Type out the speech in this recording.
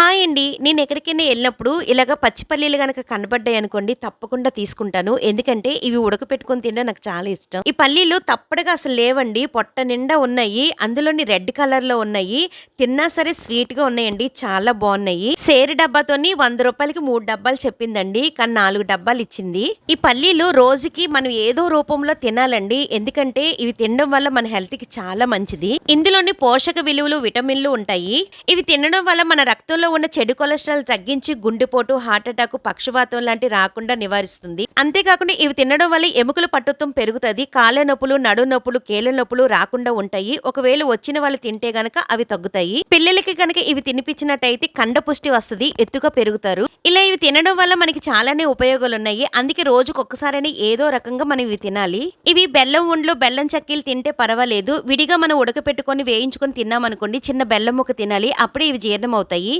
Hi అండి. నేనెక్కడికైనా ఎళ్ళినప్పుడు ఇలాగ పచ్చి పల్లీలు గనక కనపడ్డాయనుకోండి తప్పకుండా తీసుకుంటాను. ఎందుకంటే ఇవి ఉడకపెట్టుకొని తినడం నాకు చాలా ఇష్టం. ఈ పల్లీలు తప్పడుగా అసలు లేవండి. పొట్ట నిండా ఉన్నాయి. అందులోని రెడ్ కలర్‌లో ఉన్నాయి. తిన్నా సరే స్వీట్‌గా ఉన్నాయండి. చాలా బావున్నాయి. సేరు డబ్బాతోని రూ. 100కి 3 డబ్బాలు చెప్పిందండి. కానీ 4 డబ్బాలిచ్చింది. ఈ పల్లీలు రోజుకి మనం ఏదో రూపంలో తినాలండి. ఎందుకంటే ఇవి తినడం వల్ల మన హెల్త్‌కి చాలా మంచిది. ఇందులోని పోషక విలువలు, విటమిన్‌లు ఉంటాయి. ఇవి తినడం వల్ల మన రక్తంలో ఉన్న చెడు కొలెస్ట్రాల్ తగ్గించి గుండెపోటు, హార్ట్ అటాక్, పక్షవాతం లాంటివి రాకుండా నివారిస్తుంది. అంతేకాకుండా ఇవి తినడం వల్ల ఎముకల పట్టుత్వం పెరుగుతది. కాళ్ళ నొప్పులు, నడుము నొప్పులు, కీళ్ళ నొప్పులు రాకుండా ఉంటాయి. ఒకవేళ వచ్చిన వాళ్ళు తింటే గనక అవి తగ్గుతాయి. పిల్లలకి గనక ఇవి తినిపించినట్టయితే కండపుష్టి వస్తది. ఎత్తుగా పెరుగుతారు. ఇలా ఇవి తినడం వల్ల మనకి చాలానే ఉపయోగాలున్నాయి. అందుకే రోజుకొక్కసారైనా ఏదో రకంగా మనం ఇవి తినాలి. ఇవి బెల్లం ఉండ్లు, బెల్లం చెక్కీలు తింటే పర్వాలేదు. విడిగా మనం ఉడకపెట్టుకొని, వేయించుకొని తిన్నామనుకోండి చిన్న బెల్లం ముక్క తినాలి. అప్పుడే ఇవి జీర్ణమవుతాయి.